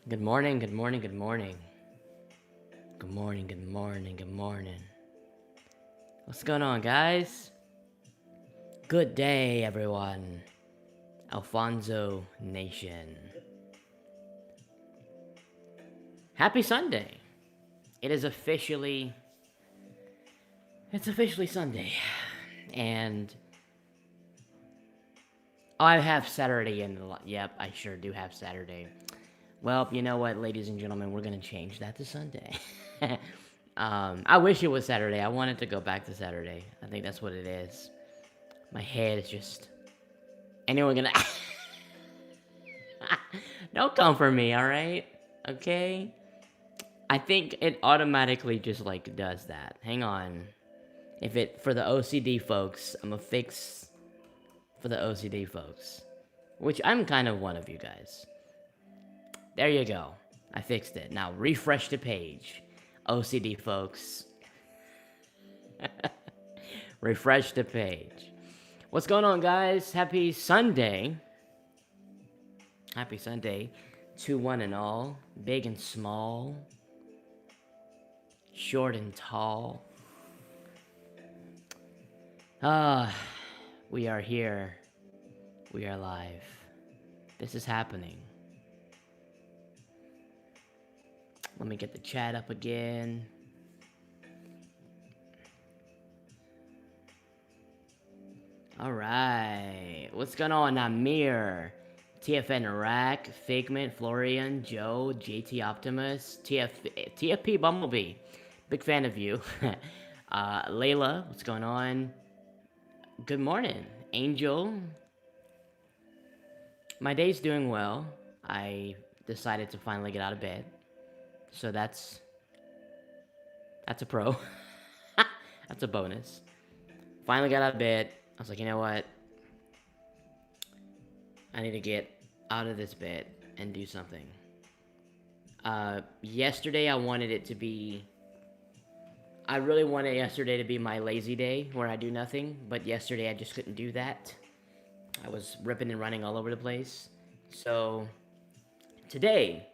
Good morning, good morning, good morning. Good morning, good morning, good morning. What's going on, guys? Good day, everyone. Alfonso Nation. Happy Sunday. It is officially Sunday. And I have Saturday in the yep, I sure do have Saturday. Well, you know what, ladies and gentlemen, we're gonna change that to Sunday. I wish it was Saturday. I wanted to go back to Saturday. I think that's what it is. My head is just. Anyone gonna. Don't come for me, alright? Okay? I think it automatically just like does that. Hang on. If it. For the OCD folks, I'm gonna fix. For the OCD folks. Which I'm kind of one of you guys. There you go. I fixed it. Now refresh the page. OCD folks. Refresh the page. What's going on, guys? Happy Sunday. Happy Sunday to one and all, big and small, short and tall. We are here. We are live. This is happening. Let me get the chat up again. All right. What's going on, Amir? TFN Iraq, Figment, Florian, Joe, JT Optimus, TFP Bumblebee. Big fan of you. Layla, what's going on? Good morning. Angel. My day's doing well. I decided to finally get out of bed. So that's a pro. That's a bonus. Finally got out of bed. I was like, you know what? I need to get out of this bed and do something. Yesterday I wanted it to be... I really wanted yesterday to be my lazy day where I do nothing, but yesterday I just couldn't do that. I was ripping and running all over the place. So today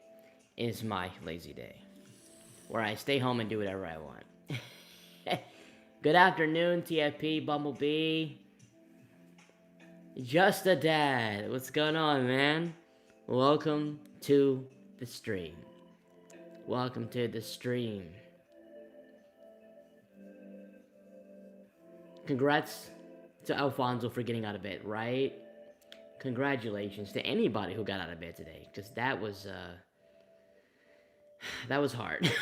is my lazy day where I stay home and do whatever I want. Good afternoon, TFP, Bumblebee. Just a Dad. What's going on, man? Welcome to the stream. Welcome to the stream. Congrats to Alfonso for getting out of bed, right? Congratulations to anybody who got out of bed today, because that was hard.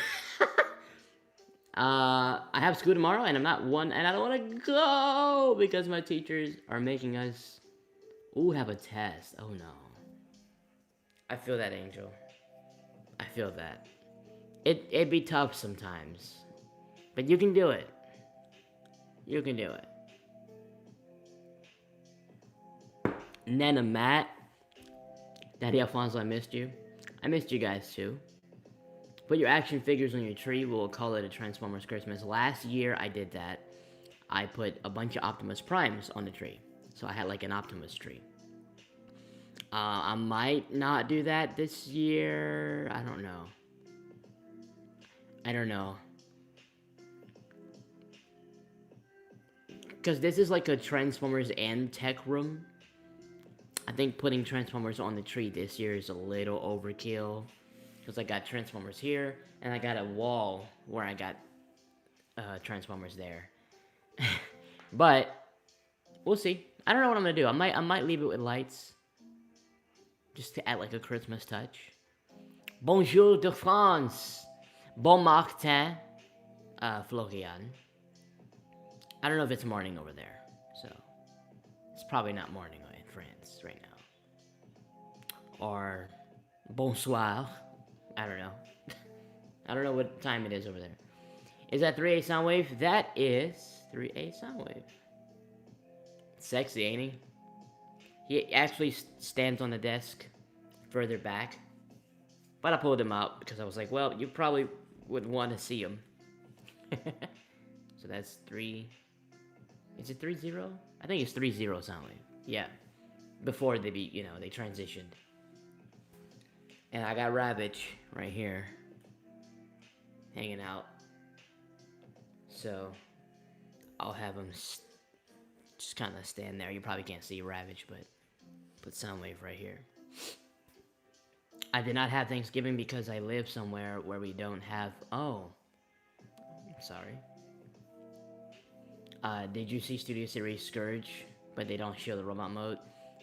I have school tomorrow, and and I don't want to go because my teachers are making us have a test. Oh no. I feel that, Angel. I feel that. It'd be tough sometimes, but you can do it. You can do it. Nana Matt, Daddy Alfonso, I missed you. I missed you guys too. Put your action figures on your tree. We'll call it a Transformers Christmas. Last year I did that. I put a bunch of Optimus Primes on the tree, so I had like an Optimus tree. I might not do that this year. I don't know. Because this is like a Transformers and tech room. I think putting Transformers on the tree this year is a little overkill. Because I got Transformers here, and I got a wall where I got Transformers there. But we'll see. I don't know what I'm gonna do. I might leave it with lights, just to add like a Christmas touch. Bonjour de France. Bon matin, Florian. I don't know if it's morning over there, so it's probably not morning in France right now. Or bonsoir. I don't know. I don't know what time it is over there. Is that 3A Soundwave? That is 3A Soundwave. Sexy, ain't he? He actually stands on the desk further back. But I pulled him out because I was like, well, you probably would want to see him. So that's 3... Is it 3-0? I think it's 3-0 Soundwave. Yeah. Before they transitioned. And I got Ravage right here, hanging out. So, I'll have him just kind of stand there. You probably can't see Ravage, but put Soundwave right here. I did not have Thanksgiving because I live somewhere where we don't have... Oh. Sorry. Did you see Studio Series Scourge? But they don't show the robot mode.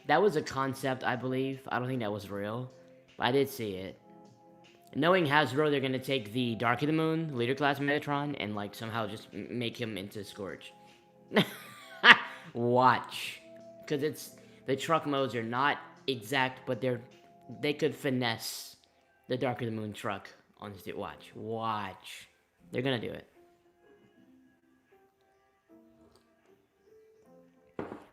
That was a concept, I believe. I don't think that was real. But I did see it. Knowing Hasbro, they're gonna take the Dark of the Moon, Leader Class Megatron, and like somehow just make him into Scourge. Watch. Because it's... The truck modes are not exact, but they could finesse the Dark of the Moon truck on the Watch. They're gonna do it.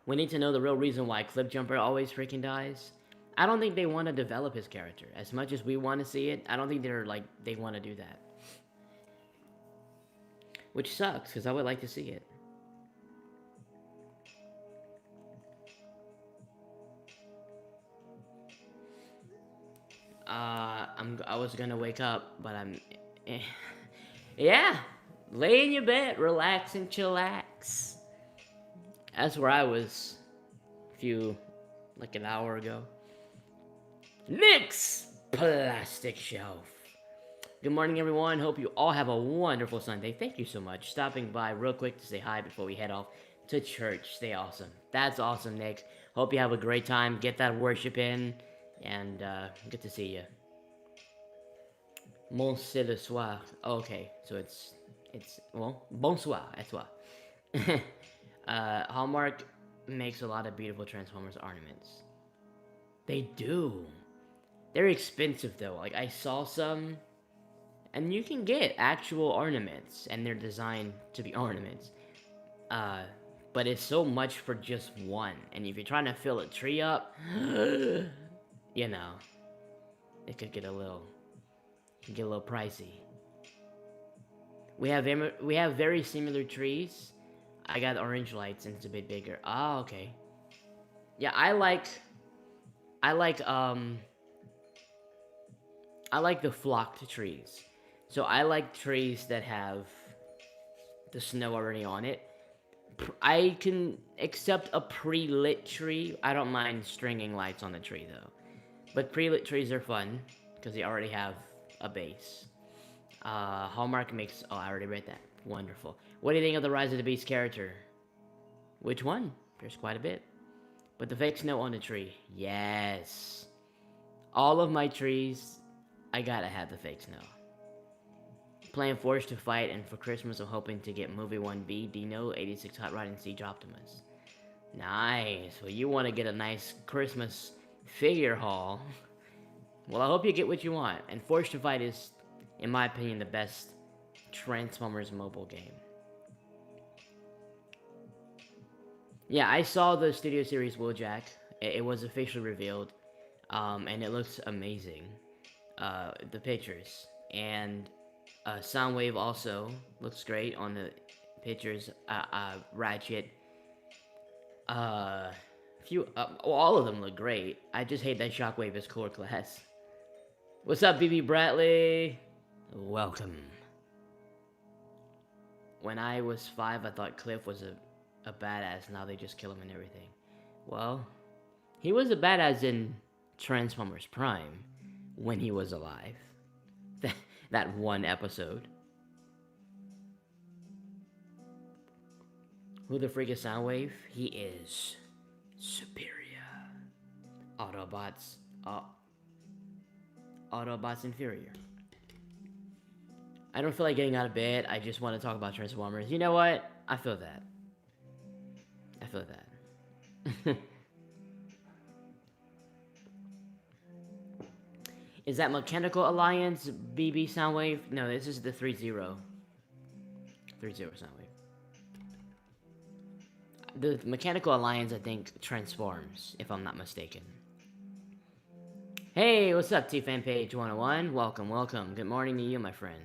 We need to know the real reason why Clipjumper always freaking dies. I don't think they want to develop his character. As much as we want to see it, I don't think they want to do that. Which sucks, because I would like to see it. I was gonna wake up, but yeah, lay in your bed, relax and chillax. That's where I was like an hour ago. Nick's Plastic Shelf. Good morning, everyone. Hope you all have a wonderful Sunday. Thank you so much. Stopping by real quick to say hi before we head off to church. Stay awesome. That's awesome, Nick. Hope you have a great time. Get that worship in. And good to see you. Monsieur le soir. Okay, so it's well, bonsoir à toi. Hallmark makes a lot of beautiful Transformers ornaments. They do. They're expensive though. Like I saw some, and you can get actual ornaments, and they're designed to be ornaments. But it's so much for just one. And if you're trying to fill a tree up, you know, it could get a little pricey. We have very similar trees. I got orange lights and it's a bit bigger. Oh, okay. Yeah, I like the flocked trees. So I like trees that have the snow already on it. I can accept a pre-lit tree. I don't mind stringing lights on the tree though. But pre-lit trees are fun because they already have a base. Hallmark makes... Oh, I already read that. Wonderful. What do you think of the Rise of the Beast character? Which one? There's quite a bit. But the fake snow on the tree. Yes. All of my trees, I gotta have the fake snow. Playing Forged to Fight, and for Christmas I'm hoping to get Movie 1B, Dino, 86 Hot Rod, and Siege Optimus. Nice. Well, you want to get a nice Christmas figure haul. Well, I hope you get what you want. And Forged to Fight is, in my opinion, the best Transformers mobile game. Yeah, I saw the Studio Series Wheeljack. It was officially revealed. And it looks amazing. The pictures. And Soundwave also looks great on the pictures. Ratchet. All of them look great. I just hate that Shockwave is core class. What's up, BB Bradley? Welcome. When I was 5, I thought Cliff was a badass. Now they just kill him and everything. Well, he was a badass in Transformers Prime when he was alive. That one episode. Who the freak is Soundwave? He is superior. Autobots inferior. I don't feel like getting out of bed. I just want to talk about Transformers. You know what? I feel that. Is that Mechanical Alliance BB Soundwave? No, this is the 3-0. 3-0 Soundwave. The Mechanical Alliance, I think, transforms, if I'm not mistaken. Hey, what's up, T-Fan Page 101? Welcome. Good morning to you, my friend.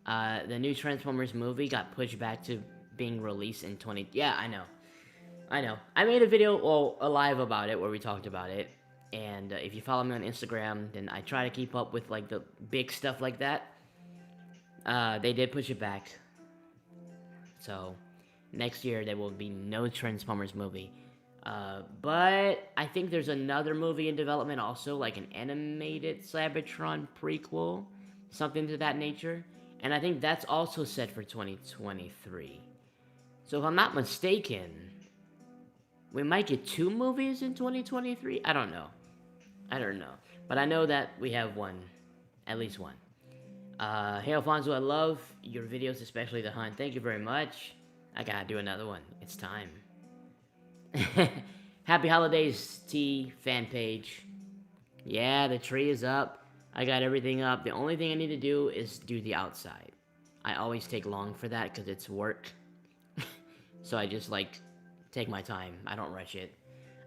The new Transformers movie got pushed back to being released in 20... Yeah, I know. I made a video, a live about it, where we talked about it. And if you follow me on Instagram, then I try to keep up with like the big stuff like that. They did push it back. So next year there will be no Transformers movie. But I think there's another movie in development also, like an animated Cybertron prequel, something to that nature. And I think that's also set for 2023. So if I'm not mistaken, we might get 2 movies in 2023? I don't know. But I know that we have one. At least one. Hey Alfonso, I love your videos, especially The Hunt. Thank you very much. I gotta do another one. It's time. Happy holidays, T fan page. Yeah, the tree is up. I got everything up. The only thing I need to do is do the outside. I always take long for that because it's work. So I just like take my time. I don't rush it.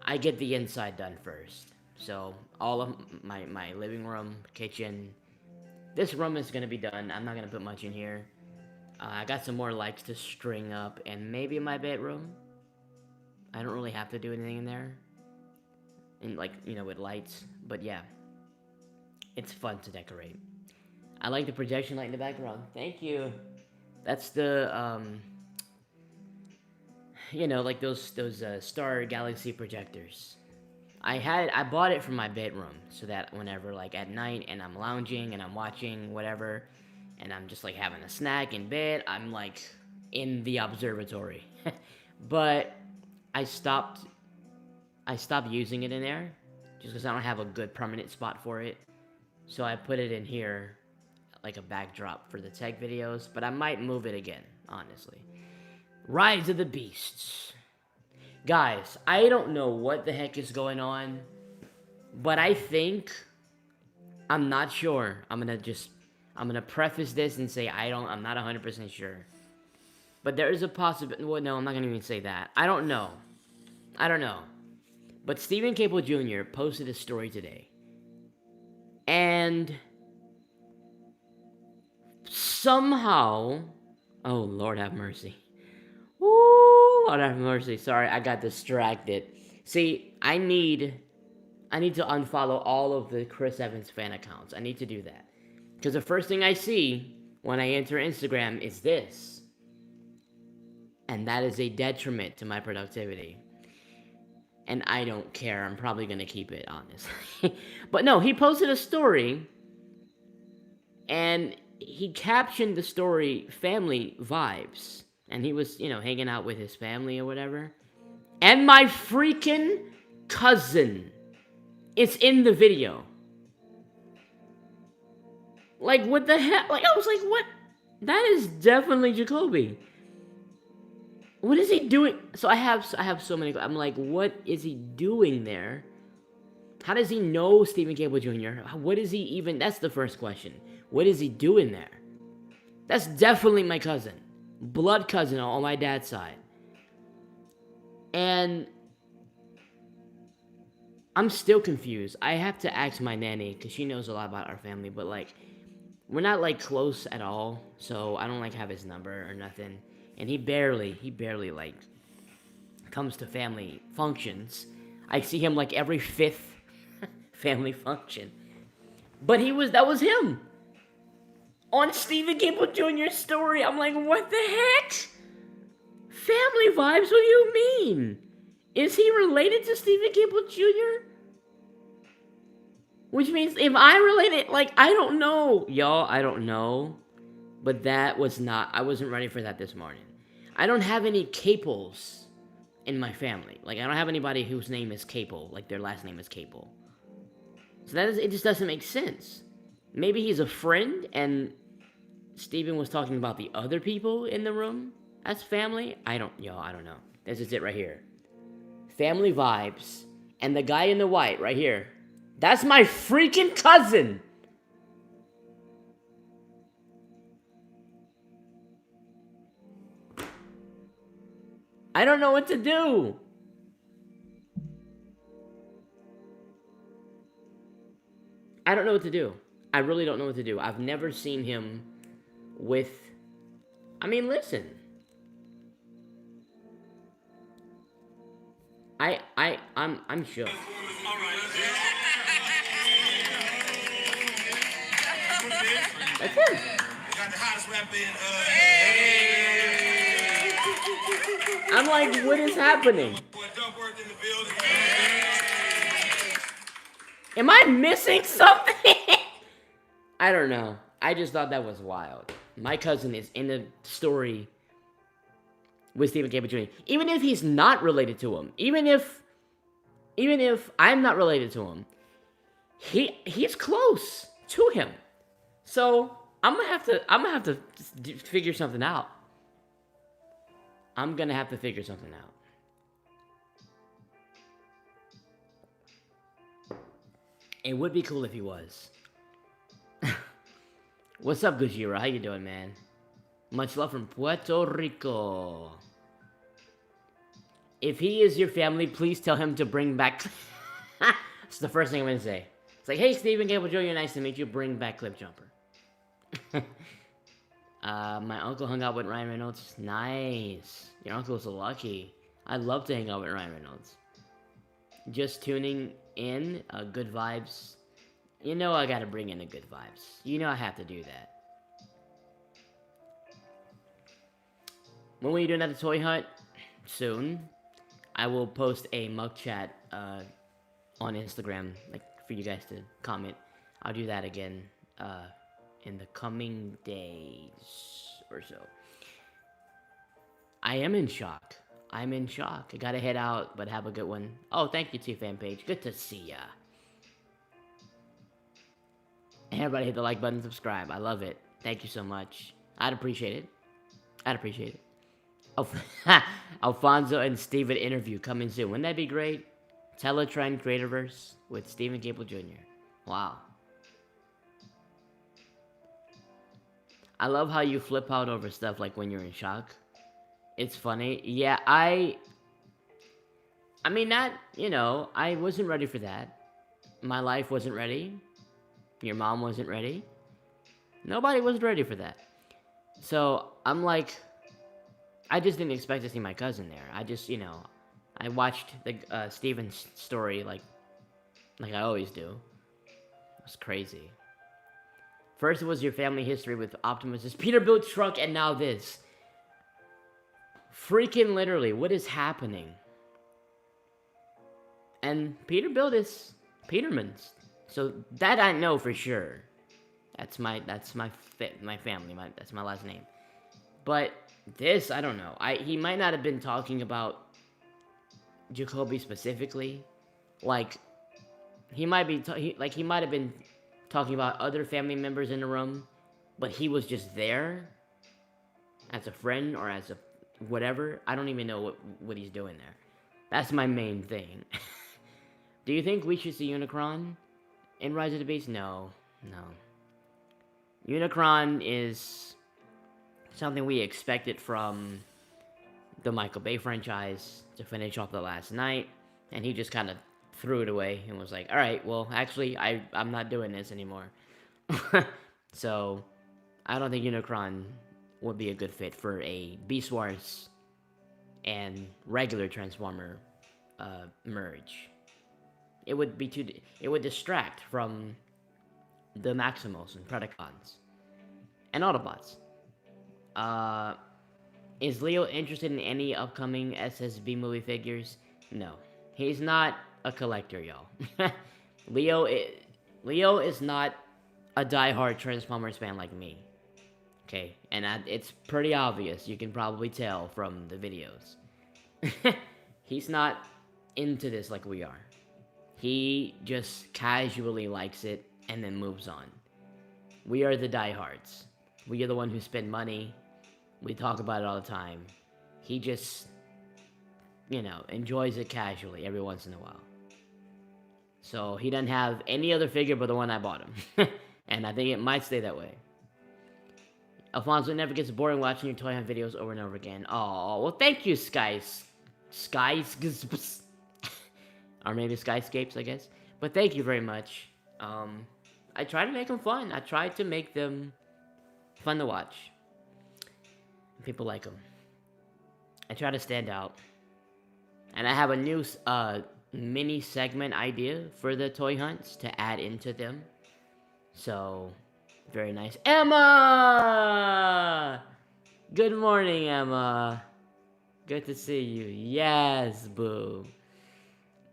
I get the inside done first. So all of my living room, kitchen, this room is gonna be done. I'm not gonna put much in here. I got some more lights to string up, and maybe my bedroom. I don't really have to do anything in there, and like, you know, with lights. But yeah, it's fun to decorate. I like the projection light in the background. Thank you. That's the you know, like those Star Galaxy projectors. I bought it for my bedroom so that whenever like at night and I'm lounging and I'm watching whatever and I'm just like having a snack in bed, I'm like in the observatory. But I stopped using it in there just because I don't have a good permanent spot for it. So I put it in here like a backdrop for the tech videos, but I might move it again, honestly. Rise of the Beasts. Guys, I don't know what the heck is going on, but I think, I'm not sure. I'm gonna preface this and say I'm not 100% sure. But there is a possibility, well, no, I'm not gonna even say that. I don't know. But Stephen Cable Jr. posted a story today. And somehow, oh Lord have mercy. Ooh, Lord have mercy. Sorry, I got distracted. See, I need to unfollow all of the Chris Evans fan accounts. I need to do that. Because the first thing I see when I enter Instagram is this. And that is a detriment to my productivity. And I don't care. I'm probably going to keep it, honestly. But no, he posted a story. And he captioned the story, family vibes. And he was, you know, hanging out with his family or whatever. And my freaking cousin is in the video. Like, what the heck? Like, I was like, what? That is definitely Jacoby. What is he doing? So I have so many. I'm like, what is he doing there? How does he know Stephen Cable Jr.? What is he even? That's the first question. What is he doing there? That's definitely my cousin. Blood cousin on my dad's side. And I'm still confused. I have to ask my nanny because she knows a lot about our family, but like, we're not like close at all, so I don't like have his number or nothing. And he barely like comes to family functions. I see him like every 5th family function. But that was him. On Stephen Cable Jr.'s story, I'm like, what the heck? Family vibes, what do you mean? Is he related to Stephen Cable Jr.? Which means if I related, like, I don't know. Y'all, I don't know. But that was not, I wasn't ready for that this morning. I don't have any Caples in my family. Like, I don't have anybody whose name is Cable, like their last name is Cable. So it just doesn't make sense. Maybe he's a friend and Steven was talking about the other people in the room as family. I don't know. This is it right here. Family vibes. And the guy in the white right here. That's my freaking cousin. I don't know what to do. I don't know what to do. I really don't know what to do. I've never seen him with... I mean, listen. I'm shook. That's him. Got the hottest rapper in, I'm like, what is happening? Am I missing something? I don't know. I just thought that was wild. My cousin is in the story with Stephen Gable Jr. Even if he's not related to him, even if I'm not related to him, he's close to him. So I'm gonna have to figure something out. I'm gonna have to figure something out. It would be cool if he was. What's up, Gujira? How you doing, man? Much love from Puerto Rico. If he is your family, please tell him to bring back... That's the first thing I'm gonna say. It's like, hey, Stephen Gable Jr., nice to meet you. Bring back Clip Jumper. My uncle hung out with Ryan Reynolds. Nice. Your uncle's lucky. I'd love to hang out with Ryan Reynolds. Just tuning in. Good vibes. You know I gotta bring in the good vibes. You know I have to do that. When will you do another toy hunt? Soon. I will post a mug chat on Instagram, like for you guys to comment. I'll do that again in the coming days or so. I am in shock. I'm in shock. I gotta head out, but have a good one. Oh, thank you, T-Fan Page. Good to see ya. Everybody hit the like button, subscribe. I love it. Thank you so much. I'd appreciate it. I'd appreciate it. Alfonso and Steven interview coming soon. Wouldn't that be great? Teletrend Creatorverse with Stephen Gable Jr. Wow. I love how you flip out over stuff like when you're in shock. It's funny. Yeah, I mean, not, you know, I wasn't ready for that. My life wasn't ready. Your mom wasn't ready. Nobody was ready for that. So, I'm like, I just didn't expect to see my cousin there. I just, you know, I watched the Steven's story like I always do. It was crazy. First it was your family history with Optimus's Peterbilt truck, and now this. Freaking literally, what is happening? And Peterbilt is Peterman's. So that I know for sure. That's my family. That's my last name. But this, I don't know. He might not have been talking about Jacoby specifically. Like, he might have been talking about other family members in the room, but he was just there as a friend or as a whatever. I don't even know what he's doing there. That's my main thing. Do you think we should see Unicron in Rise of the Beast? No. Unicron is something we expected from the Michael Bay franchise to finish off The Last Knight, and he just kind of threw it away and was like, alright, well, actually, I'm not doing this anymore. So, I don't think Unicron would be a good fit for a Beast Wars and regular Transformer merge. It would be it would distract from the Maximals and Predacons and Autobots. Is Leo interested in any upcoming SSB movie figures? No. He's not a collector, y'all. Leo is not a die-hard Transformers fan like me. Okay? And it's pretty obvious. You can probably tell from the videos. He's not into this like we are. He just casually likes it and then moves on. We are the diehards. We are the one who spend money. We talk about it all the time. He just, you know, enjoys it casually every once in a while. So he doesn't have any other figure but the one I bought him. And I think it might stay that way. Alfonso, it never gets boring watching your toy hunt videos over and over again. Oh, well, thank you, Skies. Or maybe Skyscapes, I guess. But thank you very much. I try to make them fun. I try to make them fun to watch. People like them. I try to stand out. And I have a new mini segment idea for the toy hunts to add into them. So, very nice. Emma! Good morning, Emma. Good to see you. Yes, boo.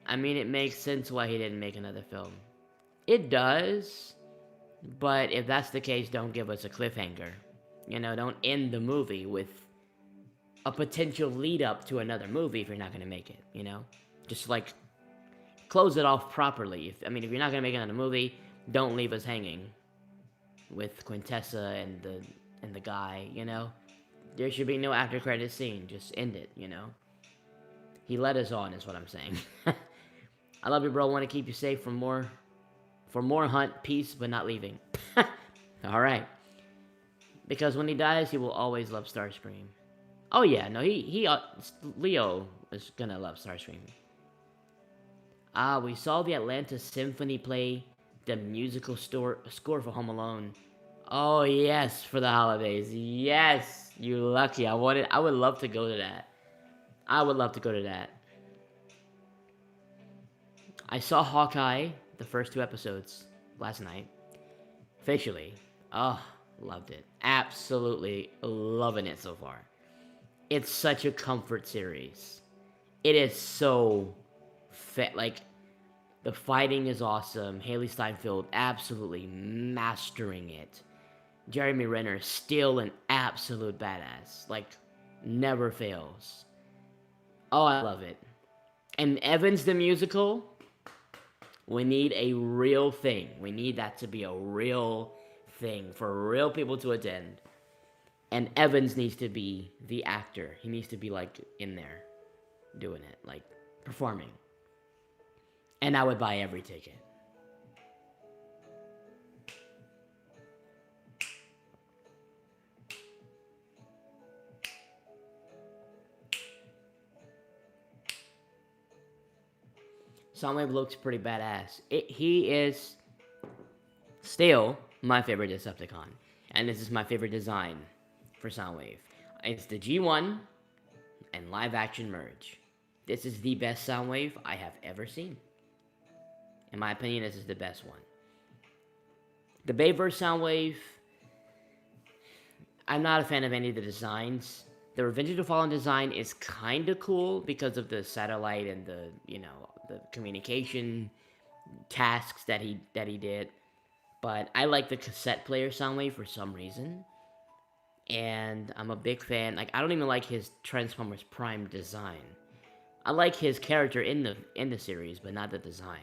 I mean, it makes sense why he didn't make another film. It does, but if that's the case, don't give us a cliffhanger. You know, don't end the movie with a potential lead up to another movie if you're not going to make it, you know? Just like close it off properly. If you're not going to make another movie, don't leave us hanging with Quintessa and the guy, you know? There should be no after credit scene. Just end it, you know? He led us on, is what I'm saying. I love you, bro. Want to keep you safe for more hunt, peace, but not leaving. All right. Because when he dies, he will always love Starscream. Oh yeah, no, Leo is gonna love Starscream. We saw the Atlanta Symphony play the musical score for Home Alone. Oh yes, for the holidays. Yes, you lucky. I would love to go to that. I would love to go to that. I saw Hawkeye, the first 2 episodes, last night. Officially. Oh, loved it. Absolutely loving it so far. It's such a comfort series. It is so like, the fighting is awesome. Haley Steinfeld absolutely mastering it. Jeremy Renner is still an absolute badass. Like, never fails. Oh, I love it. And Evans the musical, we need a real thing. We need that to be a real thing for real people to attend. And Evans needs to be the actor. He needs to be, like, in there doing it, like, performing. And I would buy every ticket. Soundwave looks pretty badass. He is still my favorite Decepticon. And this is my favorite design for Soundwave. It's the G1 and live action merge. This is the best Soundwave I have ever seen. In my opinion, this is the best one. The Bayverse Soundwave, I'm not a fan of any of the designs. The Revenge of the Fallen design is kind of cool because of the satellite and the communication tasks that he did. But I like the cassette player Soundwave for some reason. And I'm a big fan. Like, I don't even like his Transformers Prime design. I like his character in the series, but not the design.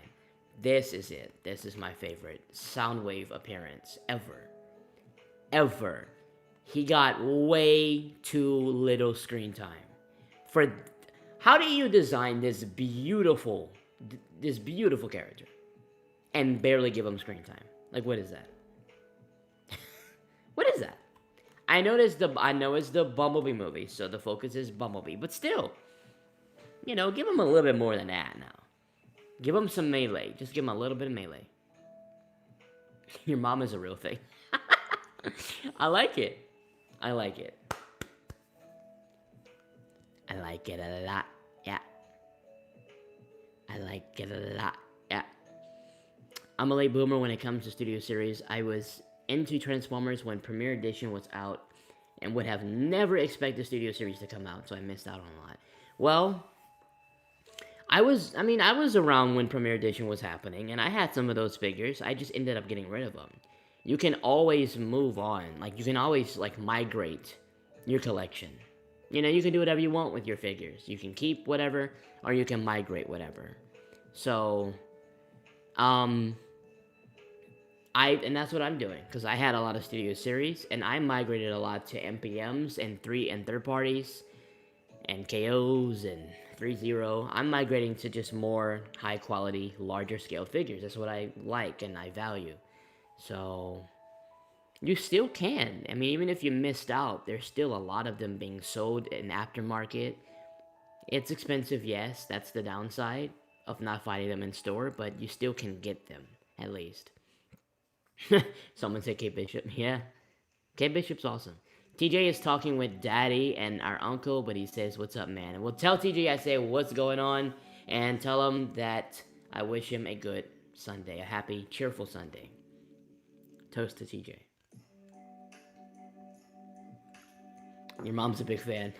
This is it. This is my favorite Soundwave appearance ever. Ever. He got way too little screen time. How do you design this beautiful character and barely give him screen time? Like, what is that? What is that? I know it's the Bumblebee movie, so the focus is Bumblebee, but still, give him a little bit more than that now. Give him some melee. Just give him a little bit of melee. Your mom is a real thing. I like it. I like it. I like it a lot. Yeah. I like it a lot. Yeah. I'm a late boomer when it comes to studio series. I was into Transformers when Premiere Edition was out and would have never expected studio series to come out, so I missed out on a lot. Well, I was around when Premiere Edition was happening, and I had some of those figures. I just ended up getting rid of them. You can always move on. Like, you can always, like, migrate your collection. You can do whatever you want with your figures. You can keep whatever, or you can migrate whatever. So, and that's what I'm doing, because I had a lot of studio series, and I migrated a lot to MPMs and third parties, and KOs, and 3-0. I'm migrating to just more high quality, larger scale figures. That's what I like and I value. So, you still can. I mean, even if you missed out, there's still a lot of them being sold in aftermarket. It's expensive, yes, that's the downside of not finding them in store, but you still can get them, at least. Someone said K Bishop. Yeah. K Bishop's awesome. TJ is talking with Daddy and our uncle, but he says, "What's up, man?" And we'll tell TJ I say, "What's going on?" And tell him that I wish him a good Sunday, a happy, cheerful Sunday. Toast to TJ. Your mom's a big fan.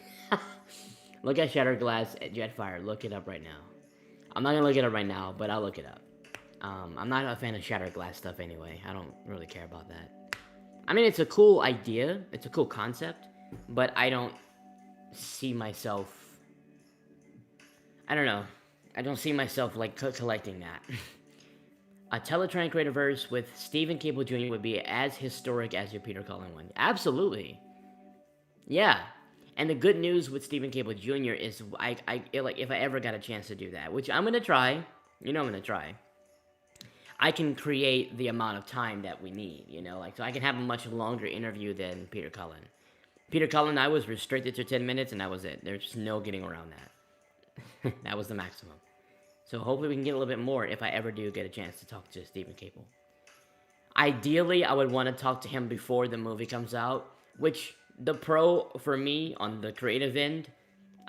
Look at Shattered Glass at Jetfire. Look it up right now. I'm not gonna look it up right now, but I'll look it up. I'm not a fan of Shattered Glass stuff anyway. I don't really care about that. I mean, it's a cool idea. It's a cool concept. But I don't see myself... I don't know. I don't see myself, like, collecting that. A Teletran Creativerse with Stephen Cable Jr. would be as historic as your Peter Cullen one. Absolutely. Yeah. And the good news with Stephen Cable Jr. is, like, if I ever got a chance to do that, which I'm gonna try. You know I'm gonna try. I can create the amount of time that we need, you know? Like, so I can have a much longer interview than Peter Cullen. Peter Cullen, I was restricted to 10 minutes, and that was it. There's just no getting around that. That was the maximum. So hopefully we can get a little bit more if I ever do get a chance to talk to Stephen Cable. Ideally, I would want to talk to him before the movie comes out, which the pro for me on the creative end,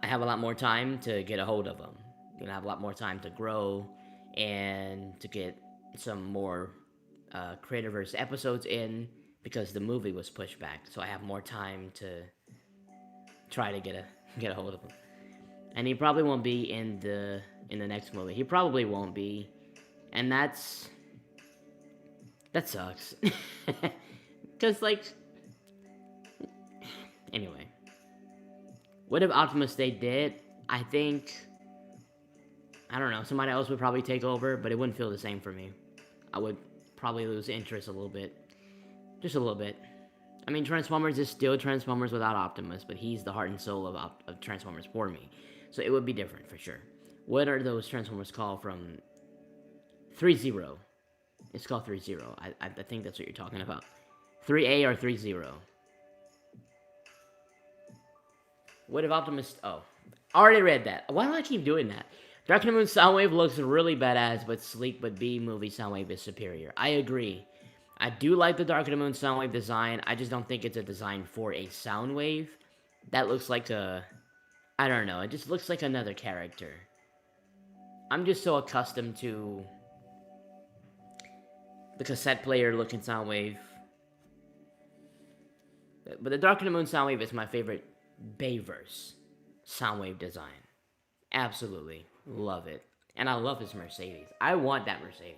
I have a lot more time to get a hold of him. You know, I have a lot more time to grow and to get some more Creativerse episodes in because the movie was pushed back. So I have more time to try to get a hold of him. And he probably won't be in the next movie. He probably won't be. And that sucks. Cause like anyway. What if Optimus stayed dead? I think I don't know, somebody else would probably take over, but it wouldn't feel the same for me. I would probably lose interest a little bit. Just a little bit. I mean, Transformers is still Transformers without Optimus, but he's the heart and soul of Transformers for me. So it would be different, for sure. What are those Transformers called from 3-0? It's called 3-0. I think that's what you're talking about. 3A or 3-0? What if Optimus... Oh, I already read that. Why do I keep doing that? Dark Knight Moon Soundwave looks really badass, but sleek, but B-movie Soundwave is superior. I agree. I do like the Dark Knight Moon Soundwave design. I just don't think it's a design for a Soundwave. That looks like a... I don't know. It just looks like another character. I'm just so accustomed to the cassette player looking Soundwave. But the Dark Knight Moon Soundwave is my favorite Bayverse Soundwave design. Absolutely. Love it. And I love his Mercedes. I want that Mercedes.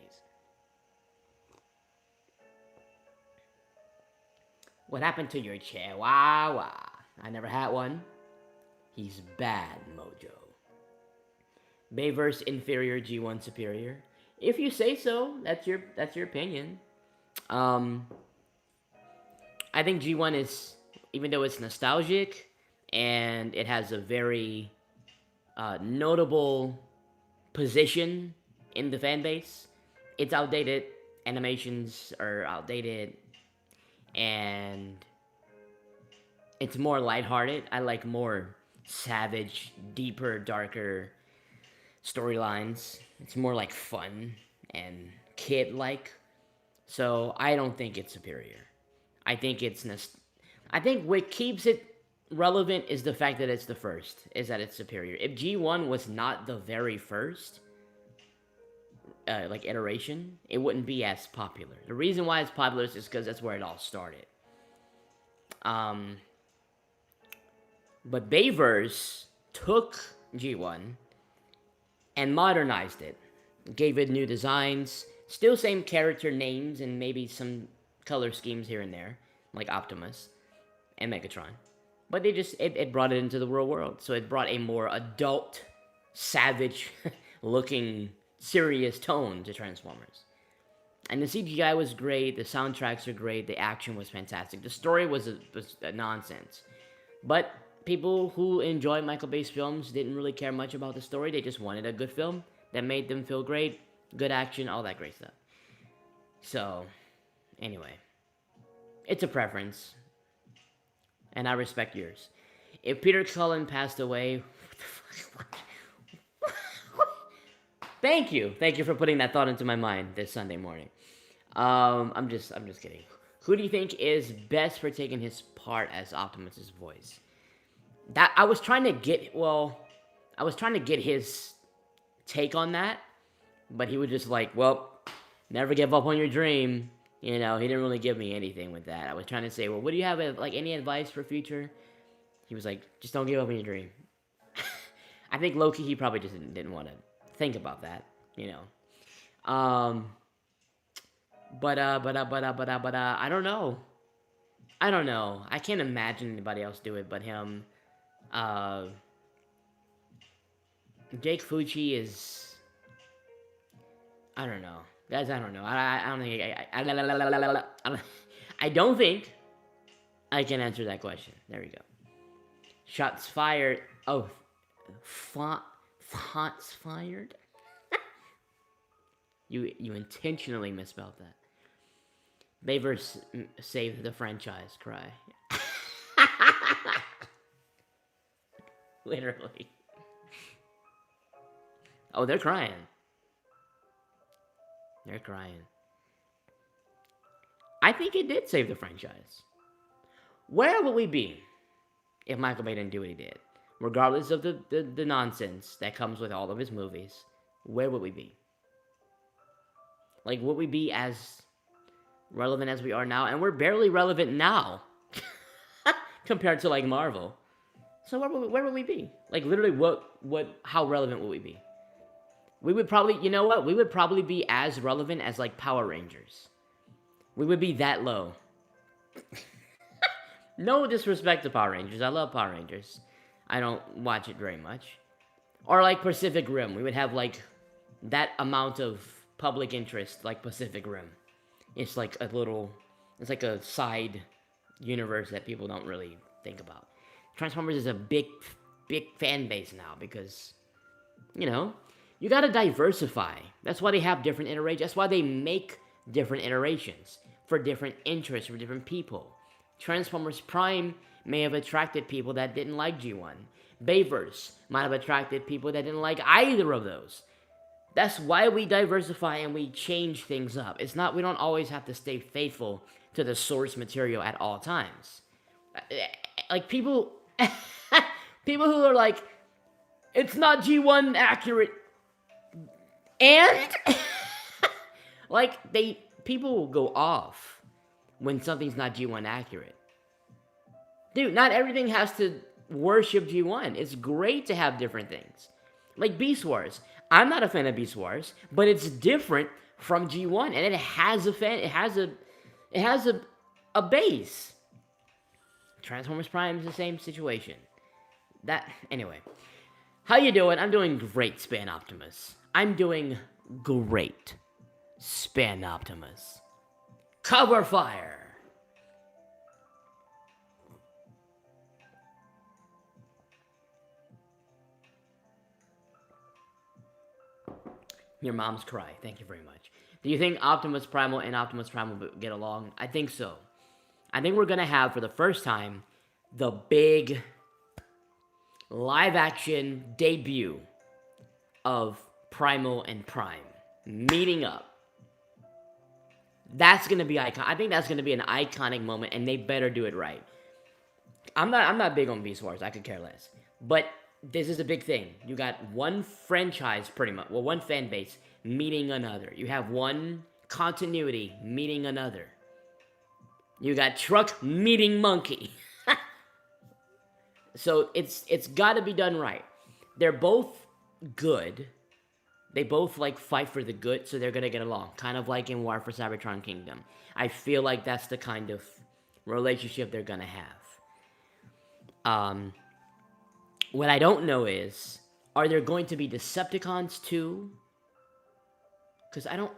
What happened to your Chihuahua? I never had one. He's bad, Mojo. Bayverse inferior, G1 superior. If you say so, that's your opinion. I think G1 is, even though it's nostalgic and it has a very notable position in the fan base, it's outdated. Animations are outdated, and it's more lighthearted. I like more savage, deeper, darker storylines. It's more like fun and kid-like. So I don't think it's superior. I think it's I think what keeps it relevant is the fact that it's the first, is that it's superior. If G1 was not the very first like iteration, it wouldn't be as popular. The reason why it's popular is because that's where it all started. But Bayverse took G1 and modernized it. Gave it new designs, still same character names and maybe some color schemes here and there, like Optimus and Megatron. But they just, it brought it into the real world. So it brought a more adult, savage looking, serious tone to Transformers. And the CGI was great, the soundtracks are great, the action was fantastic. The story was a nonsense. But people who enjoy Michael Bay's films didn't really care much about the story. They just wanted a good film that made them feel great, good action, all that great stuff. So, anyway, it's a preference, and I respect yours. If Peter Cullen passed away, thank you for putting that thought into my mind this Sunday morning. I'm just kidding. Who do you think is best for taking his part as Optimus's voice? That I was trying to get his take on that, but he was just like, well, never give up on your dream. You know, he didn't really give me anything with that. I was trying to say, well, what do you have, like, any advice for future? He was like, just don't give up on your dream. I think low-key he probably just didn't want to think about that, you know. But I don't know. I can't imagine anybody else do it but him. Jake Fucci is... I don't know. Guys, I don't know. I don't think... I don't think I can answer that question. There we go. Shots fired. Oh, fonts fired? You intentionally misspelled that. Bayverse saved the franchise, cry. Literally. Oh, they're crying. They're crying. I think it did save the franchise. Where would we be if Michael Bay didn't do what he did? Regardless of the nonsense that comes with all of his movies, where would we be? Like, would we be as relevant as we are now? And we're barely relevant now compared to, like, Marvel. So where would we be? Like, literally, how relevant would we be? We would probably, you know what? We would probably be as relevant as, like, Power Rangers. We would be that low. No disrespect to Power Rangers. I love Power Rangers. I don't watch it very much. Or, like, Pacific Rim. We would have, like, that amount of public interest, like Pacific Rim. It's like it's like a side universe that people don't really think about. Transformers is a big fan base now because, you know, you gotta diversify. That's why they have different iterations. That's why they make different iterations for different interests, for different people. Transformers Prime may have attracted people that didn't like G1. Bayverse might have attracted people that didn't like either of those. That's why we diversify and we change things up. It's not, we don't always have to stay faithful to the source material at all times. Like, people who are like, it's not G1 accurate. And, like, people will go off when something's not G1 accurate. Dude, not everything has to worship G1. It's great to have different things. Like Beast Wars. I'm not a fan of Beast Wars, but it's different from G1, and it has a fan. It has a base. Transformers Prime is the same situation. Anyway. How you doing? I'm doing great, Span Optimus. I'm doing great, Span Optimus. Cover fire. Your mom's cry. Thank you very much. Do you think Optimus Primal and Optimus Prime will get along? I think so. I think we're going to have, for the first time, the big live-action debut of Primal and Prime meeting up. That's going to be iconic. I think that's going to be an iconic moment, and they better do it right. I'm not big on Beast Wars. I could care less. But this is a big thing. You got one franchise, pretty much. Well, one fan base meeting another. You have one continuity meeting another. You got Truck meeting Monkey. So it's got to be done right. They're both good. They both, like, fight for the good, so they're going to get along. Kind of like in War for Cybertron Kingdom. I feel like that's the kind of relationship they're going to have. What I don't know is, are there going to be Decepticons too? Because I don't...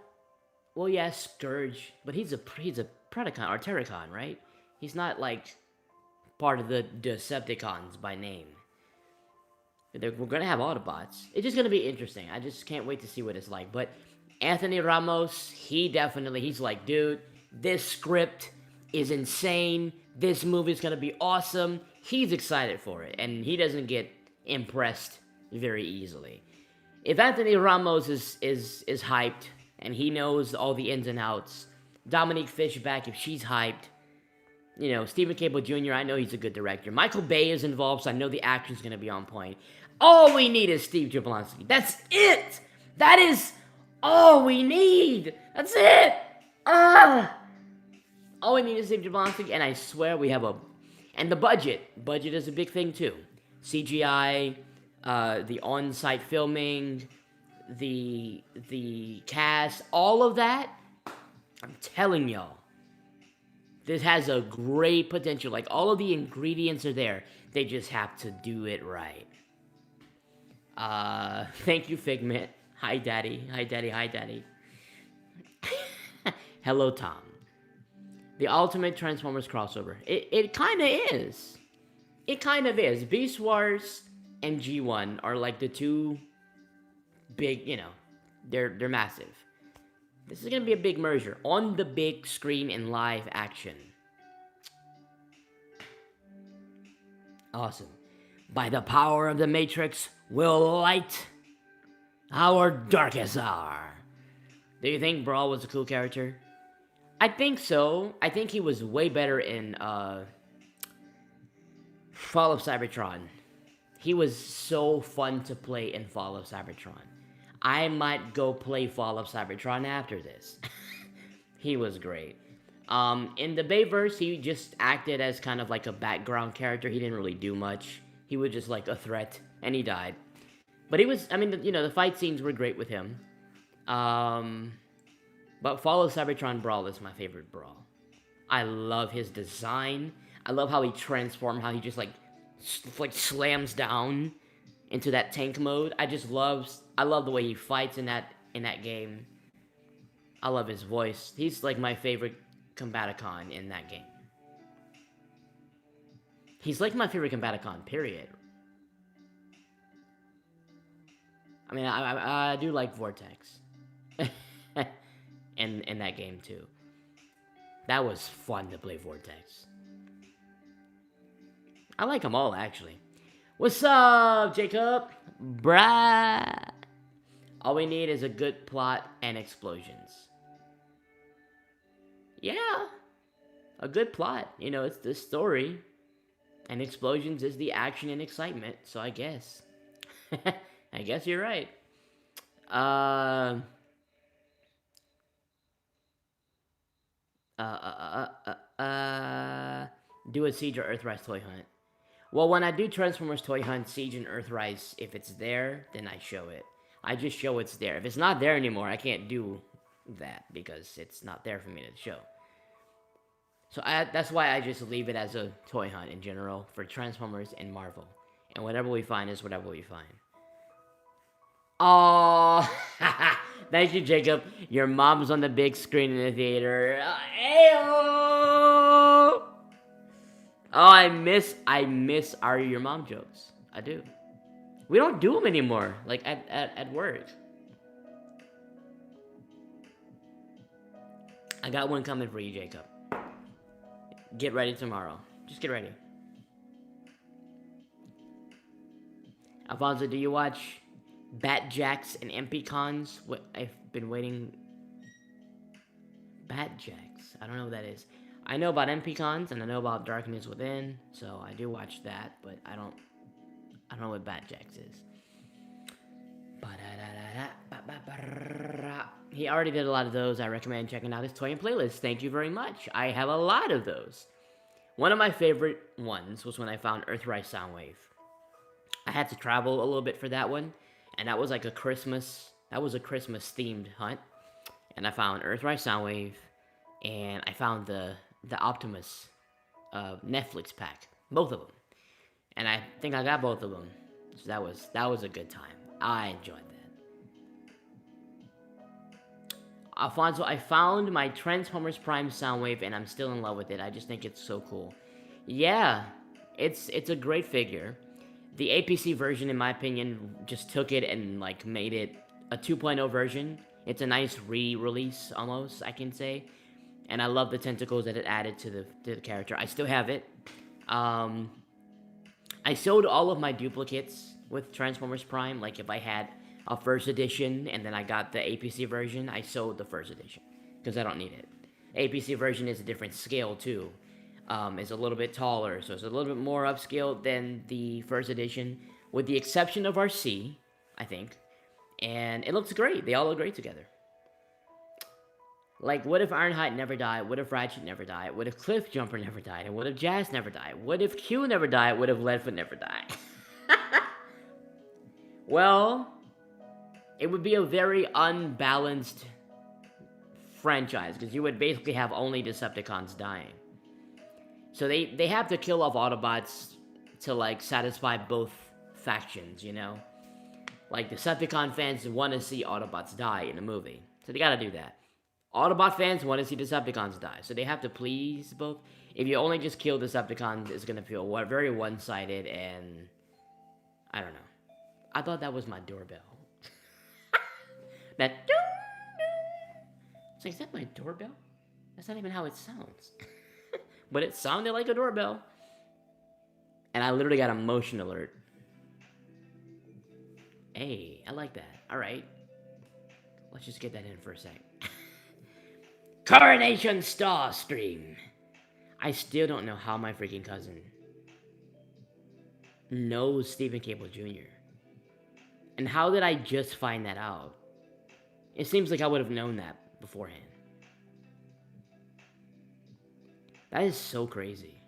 Well, yeah, Scourge, but he's a Predacon, or Terracon, right? He's not, like, part of the Decepticons by name. We're going to have Autobots. It's just going to be interesting. I just can't wait to see what it's like. But Anthony Ramos, he's like, dude, this script is insane. This movie is going to be awesome. He's excited for it, and he doesn't get impressed very easily. If Anthony Ramos is hyped, and he knows all the ins and outs, Dominique Fishback, if she's hyped, you know, Stephen Cable Jr., I know he's a good director. Michael Bay is involved, so I know the action's going to be on point. All we need is Steve Jablonski. That's it. That is all we need. That's it. All we need is Steve Jablonski, and I swear we have a... And the budget. Budget is a big thing, too. CGI, the on-site filming, the cast, all of that. I'm telling y'all. This has a great potential. Like, all of the ingredients are there. They just have to do it right. Thank you, Figment. Hi, Daddy. Hi, Daddy. Hi, Daddy. Hello, Tom. The ultimate Transformers crossover. It kind of is. It kind of is. Beast Wars and G1 are like the two big, you know, they're massive. This is gonna be a big merger on the big screen in live action. Awesome. By the power of the Matrix, will light our darkest hour. Do you think Brawl was a cool character? I think so. I think he was way better in Fall of Cybertron. He was so fun to play in Fall of Cybertron. I might go play Fall of Cybertron after this. He was great. In the Bayverse, he just acted as kind of like a background character. He didn't really do much. He was just like a threat, and he died. But he was, I mean, you know, the fight scenes were great with him. But Fall of Cybertron Brawl is my favorite Brawl. I love his design. I love how he transformed, how he just like slams down into that tank mode. I love the way he fights in that game. I love his voice. He's like my favorite Combaticon in that game. He's like my favorite Combaticon, period. I mean, I do like Vortex. in that game, too. That was fun to play Vortex. I like them all, actually. What's up, Jacob? Bruh. All we need is a good plot and explosions. Yeah. A good plot. You know, it's the story. And explosions is the action and excitement, so I guess. I guess you're right. Do a Siege or Earthrise toy hunt. Well, when I do Transformers toy hunt, Siege and Earthrise, if it's there, then I show it. I just show it's there. If it's not there anymore, I can't do that because it's not there for me to show. So that's why I just leave it as a toy hunt in general for Transformers and Marvel. And whatever we find is whatever we find. Oh, thank you, Jacob. Your mom's on the big screen in the theater. Ayo! Oh, I miss Your Mom jokes. I do. We don't do them anymore, like at work. I got one coming for you, Jacob. Get ready tomorrow. Just get ready. Alfonso, do you watch Batjacks and MP-Cons? What I've been waiting. Batjacks. I don't know what that is. I know about MP-Cons and I know about Darkness Within, so I do watch that, but I don't know what Batjacks is. He already did a lot of those. I recommend checking out his toy and playlist. Thank you very much. I have a lot of those. One of my favorite ones was when I found Earthrise Soundwave. I had to travel a little bit for that one, and that was like a Christmas themed hunt. And I found Earthrise Soundwave, and I found the Optimus Netflix pack, both of them. And I think I got both of them. So that was a good time. I enjoyed that. Alfonso, I found my Transformers Prime Soundwave and I'm still in love with it. I just think it's so cool. Yeah, it's a great figure. The APC version, in my opinion, just took it and like made it a 2.0 version. It's a nice re-release, almost, I can say. And I love the tentacles that it added to the character. I still have it. I sold all of my duplicates with Transformers Prime. Like, if I had a first edition and then I got the APC version, I sold the first edition because I don't need it. APC version is a different scale, too. It's a little bit taller, so it's a little bit more upscale than the first edition. with the exception of our C, I think. And it looks great. They all look great together. Like, what if Ironhide never died? What if Ratchet never died? What if Cliffjumper never died? And what if Jazz never died? What if Q never died? What if Leadfoot never died? Well, it would be a very unbalanced franchise, because you would basically have only Decepticons dying. So they have to kill off Autobots to, like, satisfy both factions, you know? Like, Decepticon fans want to see Autobots die in a movie, so they gotta do that. Autobot fans want to see Decepticons die, so they have to please both. If you only just kill Decepticons, it's gonna feel very one-sided, and I don't know. I thought that was my doorbell. That so is that my doorbell? That's not even how it sounds. But it sounded like a doorbell. And I literally got a motion alert. Hey, I like that. Alright. Let's just get that in for a sec. Coronation Star Stream. I still don't know how my freaking cousin knows Stephen Cable Jr. And how did I just find that out? It seems like I would have known that beforehand. That is so crazy.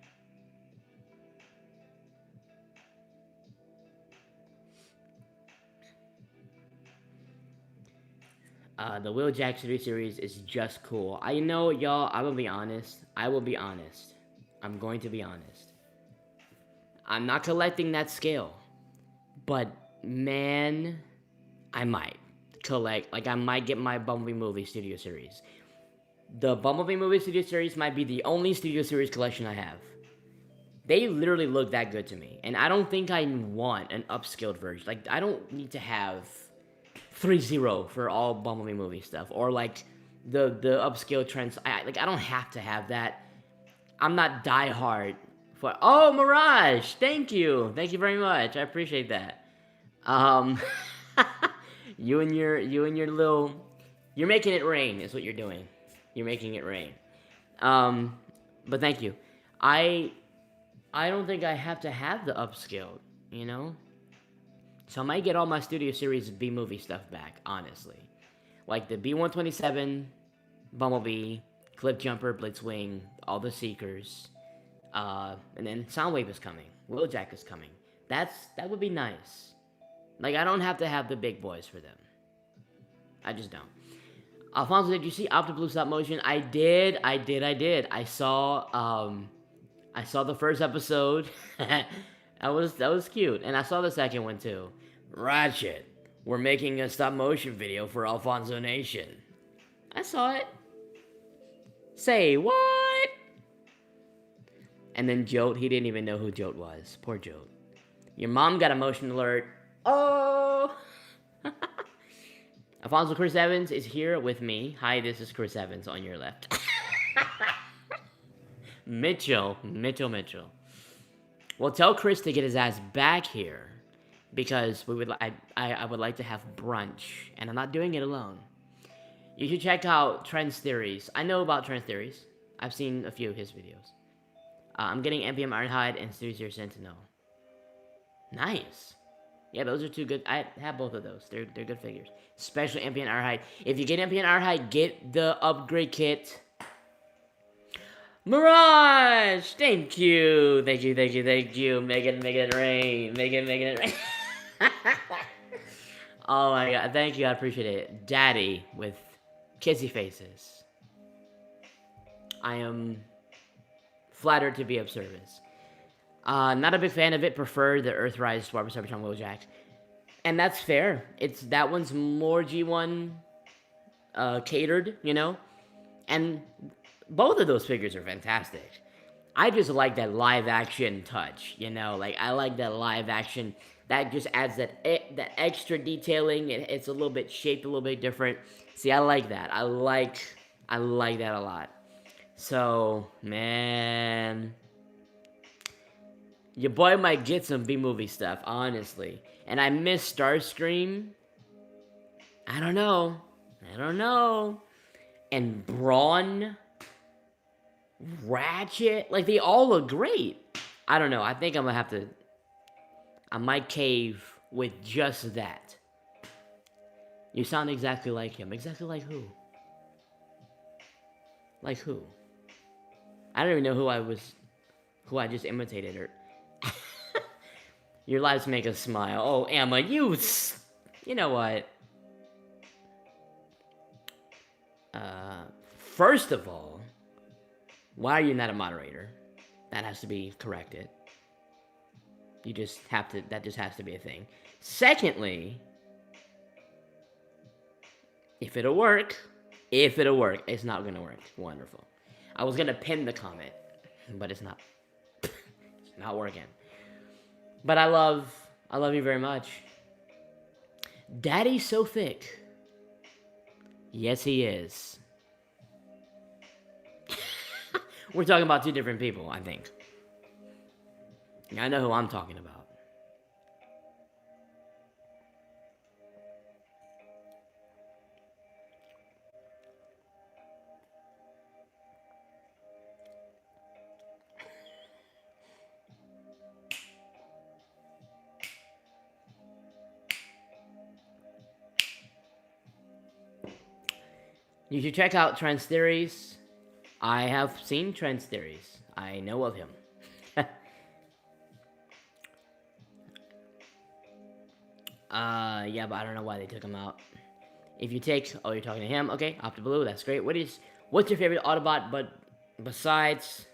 The Wheeljack City series is just cool. I know, y'all, I will be honest. I will be honest. I'm going to be honest. I'm not collecting that scale. But, man, I might collect. Like, I might get my Bumblebee Movie Studio Series. The Bumblebee Movie Studio Series might be the only Studio Series collection I have. They literally look that good to me. And I don't think I want an upscaled version. Like, I don't need to have 3.0 for all Bumblebee movie stuff, or like the upscale trends. I don't have to have that. I'm not diehard for. Oh, Mirage, thank you very much. I appreciate that. You and your little, you're making it rain is what you're doing. You're making it rain. But thank you. I don't think I have to have the upscaled, you know. So I might get all my Studio Series B-movie stuff back, honestly. Like the B-127, Bumblebee, Cliffjumper, Blitzwing, all the Seekers. And then Soundwave is coming. Wheeljack is coming. That would be nice. Like, I don't have to have the big boys for them. I just don't. Alfonso, did you see Optiblue stop motion? I did. I saw the first episode. That was cute. And I saw the second one too. Ratchet, we're making a stop motion video for Alfonso Nation. I saw it. Say what? And then Jote, he didn't even know who Jote was. Poor Jote. Your mom got a motion alert. Oh! Alfonso, Chris Evans is here with me. Hi, this is Chris Evans on your left. Mitchell. Well, tell Chris to get his ass back here, because I would like to have brunch, and I'm not doing it alone. You should check out Trends Theories. I know about Trends Theories. I've seen a few of his videos. I'm getting NPM Ironhide and Studio Series Sentinel. Nice. Yeah, those are two good. I have both of those. They're good figures. Especially NPM Ironhide. If you get NPM Ironhide, get the upgrade kit. Mirage! Thank you. Making it rain. Oh my god, thank you, I appreciate it. Daddy with kissy faces. I am flattered to be of service. Not a big fan of it, prefer the Earthrise Swarm Cybertron Wheeljack. And that's fair. That one's more G1 catered, you know? And both of those figures are fantastic. I just like that live action touch, you know? Like, I like that live action. That just adds that extra detailing. It's a little bit shaped a little bit different. See, I like that. I like that a lot. So, man, your boy might get some B-movie stuff, honestly. And I miss Starscream. I don't know. And Brawn, Ratchet, like, they all look great. I don't know. I think I'm gonna have to. I might cave with just that. You sound exactly like him. Exactly like who? Like who? I don't even know who I just imitated. Or your lives make us smile. Oh, Emma, you know what? First of all, why are you not a moderator? That has to be corrected. You just have to, that just has to be a thing. Secondly, if it'll work, it's not gonna work. Wonderful. I was gonna pin the comment, but it's not. It's not working. But I love you very much. Daddy's so thick. Yes, he is. We're talking about two different people, I think. I know who I'm talking about. You should check out Trans Theories. I have seen Trans Theories. I know of him. Yeah, but I don't know why they took him out. If you take, oh, you're talking to him. Okay, Optiblue, that's great. What's your favorite Autobot? But besides,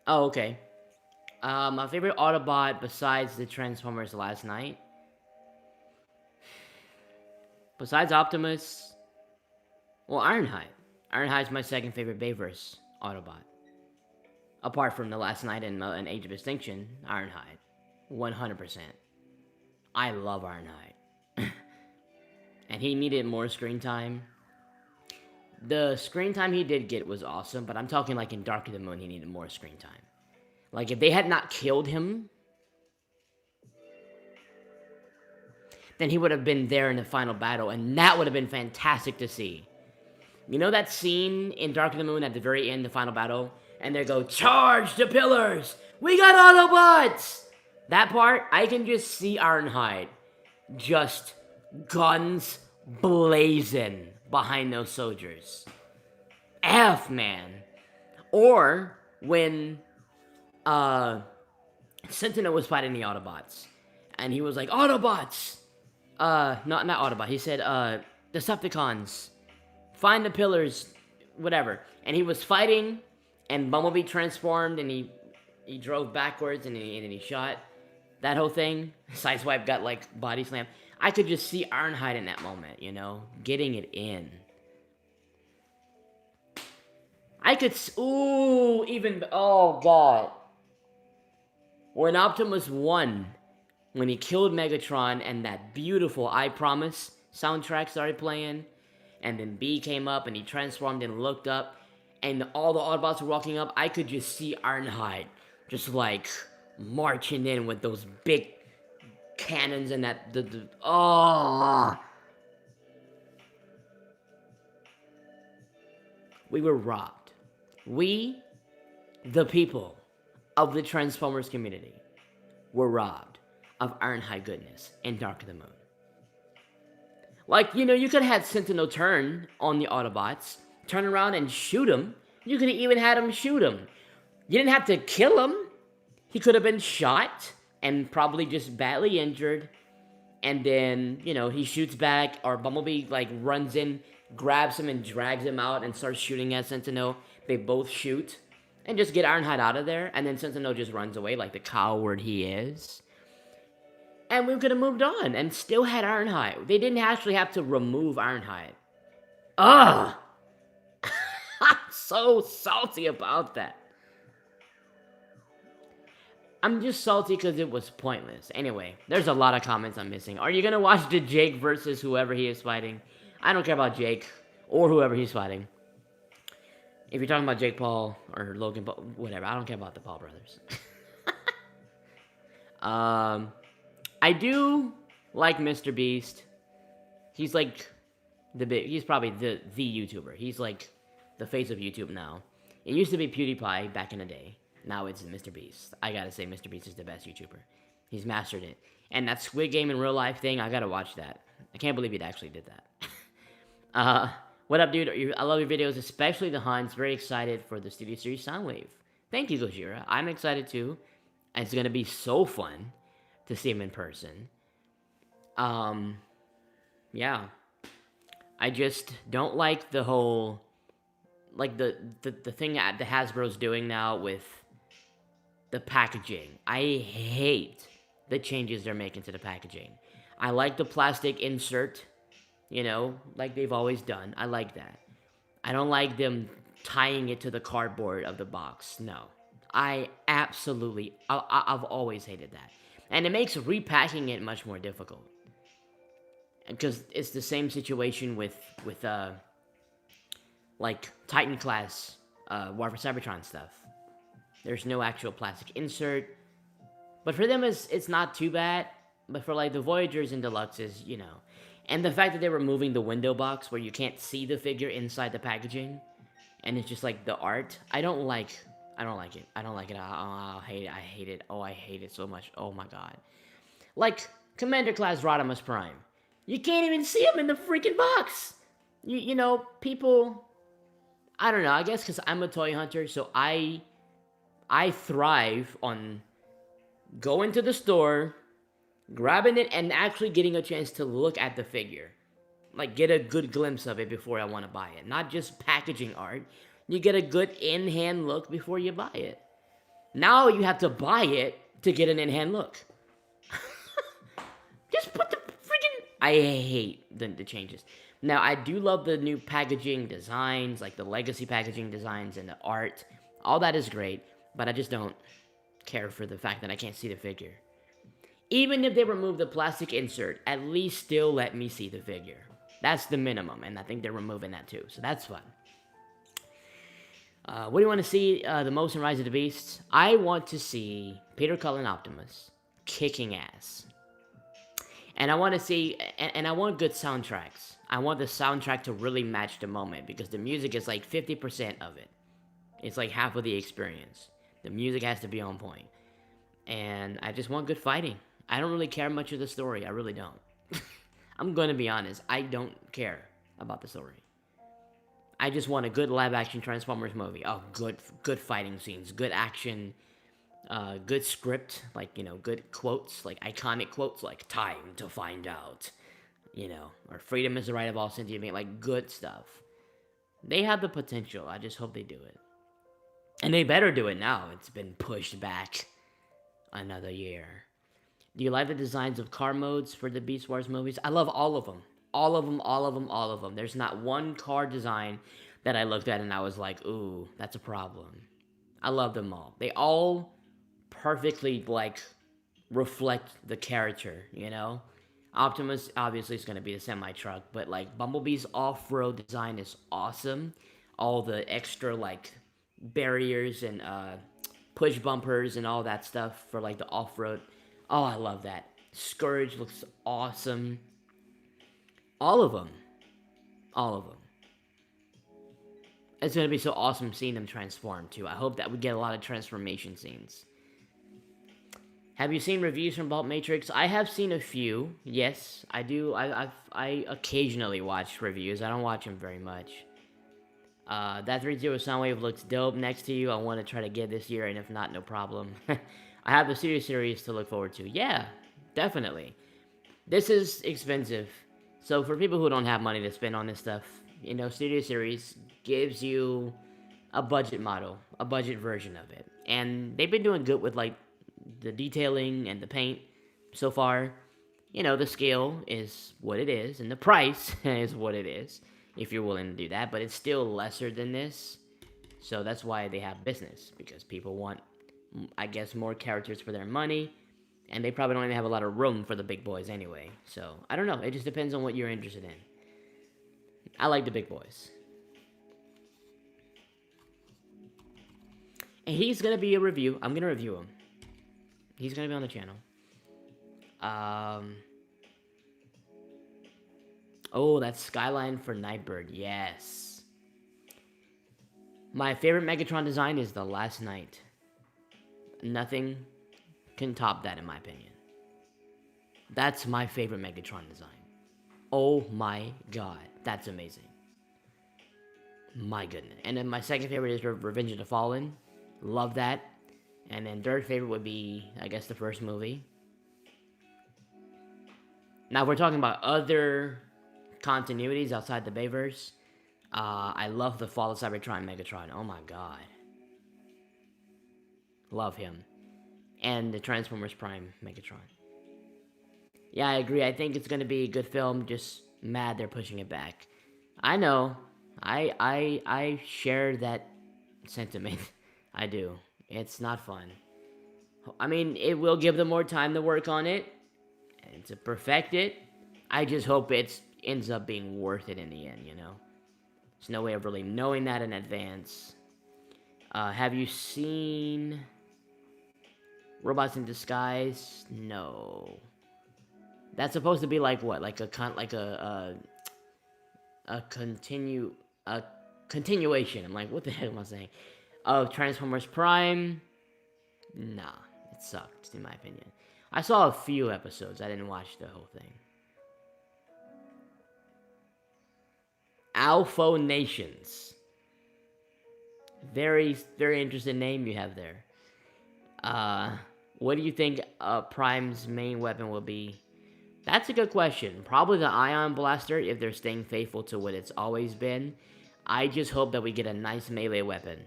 oh, okay. My favorite Autobot besides the Transformers last night. Besides Optimus, well, Ironhide. Ironhide's my second favorite Bayverse Autobot. Apart from the last night and Age of Extinction, Ironhide. 100%. I love Ironhide. And he needed more screen time. The screen time he did get was awesome, but I'm talking like in Dark of the Moon, he needed more screen time. Like, if they had not killed him, then he would have been there in the final battle, and that would have been fantastic to see. You know that scene in Dark of the Moon at the very end, the final battle, and they go, "Charge the pillars! We got Autobots!" That part, I can just see Ironhide just guns blazing behind those soldiers. Man. Or when Sentinel was fighting the Autobots, and he was like, "Autobots!" Not Autobot. He said, Decepticons, find the pillars, whatever. And he was fighting, and Bumblebee transformed, and he drove backwards, and then he shot. That whole thing, Sideswipe got, like, body slam. I could just see Ironhide in that moment, you know? Getting it in. I could, oh, God. When Optimus won, when he killed Megatron, and that beautiful I Promise soundtrack started playing, and then B came up, and he transformed and looked up, and all the Autobots were walking up, I could just see Ironhide just, like, marching in with those big cannons and that, we were robbed. We, the people of the Transformers community, were robbed of Ironhide goodness in Dark of the Moon. Like, you know, you could have had Sentinel turn on the Autobots, turn around and shoot him. You could have even had him shoot him. You didn't have to kill him. He could have been shot and probably just badly injured. And then, you know, he shoots back, or Bumblebee, like, runs in, grabs him and drags him out and starts shooting at Sentinel. They both shoot and just get Ironhide out of there. And then Sentinel just runs away like the coward he is. And we could have moved on and still had Ironhide. They didn't actually have to remove Ironhide. Ugh! I'm so salty about that. I'm just salty because it was pointless. Anyway, there's a lot of comments I'm missing. Are you going to watch the Jake versus whoever he is fighting? I don't care about Jake or whoever he's fighting. If you're talking about Jake Paul or Logan Paul, whatever. I don't care about the Paul brothers. I do like Mr. Beast. He's like he's probably the YouTuber. He's like the face of YouTube now. It used to be PewDiePie back in the day. now it's Mr. Beast. I gotta say, Mr. Beast is the best YouTuber. He's mastered it. And that Squid Game in real life thing, I gotta watch that. I can't believe he actually did that. What up, dude? I love your videos, especially the Hans. Very excited for the Studio Series Soundwave. Thank you, Gojira. I'm excited too. It's gonna be so fun to see him in person. Yeah. I just don't like the whole, like the thing that the Hasbro's doing now with the packaging. I hate the changes they're making to the packaging. I like the plastic insert, you know, like they've always done. I like that. I don't like them tying it to the cardboard of the box. No. I've always hated that. And it makes repacking it much more difficult. Because it's the same situation with like Titan class War for Cybertron stuff. There's no actual plastic insert. But for them, it's not too bad. But for like the Voyagers and Deluxes, you know. And the fact that they're removing the window box where you can't see the figure inside the packaging. And it's just like the art. I don't like it. I hate it. I hate it. Oh, I hate it so much. Oh my god. Like Commander Class Rodimus Prime. You can't even see him in the freaking box. You know, people... I don't know. I guess because I'm a toy hunter, so I thrive on going to the store, grabbing it, and actually getting a chance to look at the figure. Like, get a good glimpse of it before I want to buy it. Not just packaging art. You get a good in-hand look before you buy it. Now you have to buy it to get an in-hand look. Just put the freaking... I hate the changes. Now, I do love the new packaging designs, like the legacy packaging designs and the art. All that is great, but I just don't care for the fact that I can't see the figure. Even if they remove the plastic insert, at least still let me see the figure. That's the minimum, and I think they're removing that too, so that's fun. What do you want to see the most in Rise of the Beasts? I want to see Peter Cullen Optimus kicking ass. And I want to see, and I want good soundtracks. I want the soundtrack to really match the moment, because the music is like 50% of it. It's like half of the experience. The music has to be on point. And I just want good fighting. I don't really care much of the story. I really don't. I'm going to be honest. I don't care about the story. I just want a good live-action Transformers movie. Oh, good fighting scenes, good action, good script, like, you know, good quotes, like iconic quotes, like "Time to find out," you know, or "Freedom is the right of all sentient beings," like good stuff. They have the potential. I just hope they do it, and they better do it now. It's been pushed back another year. Do you like the designs of car modes for the Beast Wars movies? I love all of them. All of them, all of them, all of them. There's not one car design that I looked at and I was like, ooh, that's a problem. I love them all. They all perfectly, like, reflect the character, you know? Optimus, obviously, is going to be a semi-truck, but, like, Bumblebee's off-road design is awesome. All the extra, like, barriers and push bumpers and all that stuff for, like, the off-road. Oh, I love that. Scourge looks awesome. All of them. All of them. It's going to be so awesome seeing them transform, too. I hope that we get a lot of transformation scenes. Have you seen reviews from Vault Matrix? I have seen a few. Yes, I do. I occasionally watch reviews. I don't watch them very much. That 3-0 Soundwave looks dope next to you. I want to try to get this year, and if not, no problem. I have the Studio Series to look forward to. Yeah, definitely. This is expensive. So for people who don't have money to spend on this stuff, you know, Studio Series gives you a budget model, a budget version of it. And they've been doing good with, like, the detailing and the paint so far. You know, the scale is what it is, and the price is what it is, if you're willing to do that. But it's still lesser than this, so that's why they have business, because people want, I guess, more characters for their money. And they probably don't even have a lot of room for the big boys anyway. So, I don't know. It just depends on what you're interested in. I like the big boys. And he's going to be a review. I'm going to review him. He's going to be on the channel. Oh, that's Skyline for Nightbird. Yes. My favorite Megatron design is the Last Knight. Nothing can top that in my opinion. That's my favorite Megatron design. Oh my god, that's amazing. My goodness. And then my second favorite is Revenge of the Fallen. Love that. And then third favorite would be, I guess, the first movie. Now, if we're talking about other continuities outside the Bayverse, I love the Fall of Cybertron Megatron. Oh my god. Love him. And the Transformers Prime Megatron. Yeah, I agree. I think it's going to be a good film. Just mad they're pushing it back. I know. I share that sentiment. I do. It's not fun. I mean, it will give them more time to work on it and to perfect it. I just hope it ends up being worth it in the end, you know? There's no way of really knowing that in advance. Have you seen Robots in Disguise? No. That's supposed to be like what? Like a continuation. I'm like, what the heck am I saying? Of Transformers Prime? Nah, it sucked in my opinion. I saw a few episodes. I didn't watch the whole thing. Alpha Nations. Very, very interesting name you have there. What do you think Prime's main weapon will be? That's a good question. Probably the Ion Blaster if they're staying faithful to what it's always been. I just hope that we get a nice melee weapon.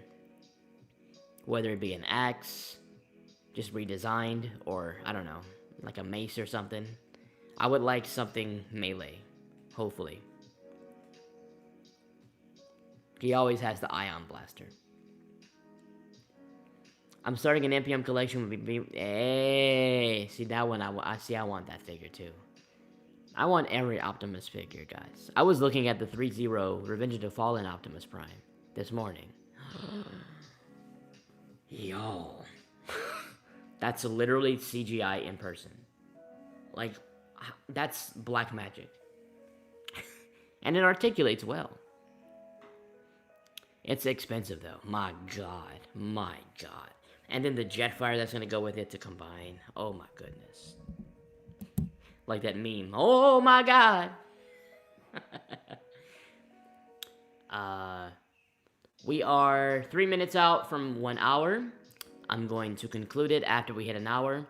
Whether it be an axe, just redesigned, or, I don't know, like a mace or something. I would like something melee, hopefully. He always has the Ion Blaster. I'm starting an NPM collection with hey, see that one, I want that figure too. I want every Optimus figure, guys. I was looking at the 3-0 Revenge of the Fallen Optimus Prime this morning. Yo. That's literally CGI in person. Like, that's black magic. And it articulates well. It's expensive though. My god. My god. And then the Jetfire that's gonna go with it to combine. Oh my goodness. Like that meme. Oh my god. We are 3 minutes out from 1 hour. I'm going to conclude it after we hit an hour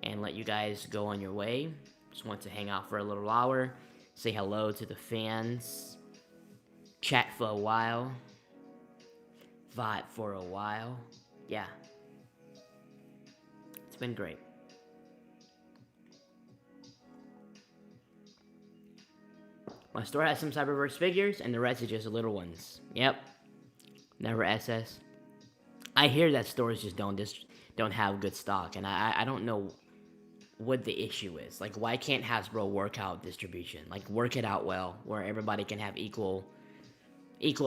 and let you guys go on your way. Just want to hang out for a little hour, say hello to the fans, chat for a while, vibe for a while. Yeah. It's been great. My store has some Cyberverse figures, and the rest is just little ones. Yep. Never SS. I hear that stores just don't have good stock, and I don't know what the issue is. Like, why can't Hasbro work out distribution? Like, work it out well, where everybody can have equal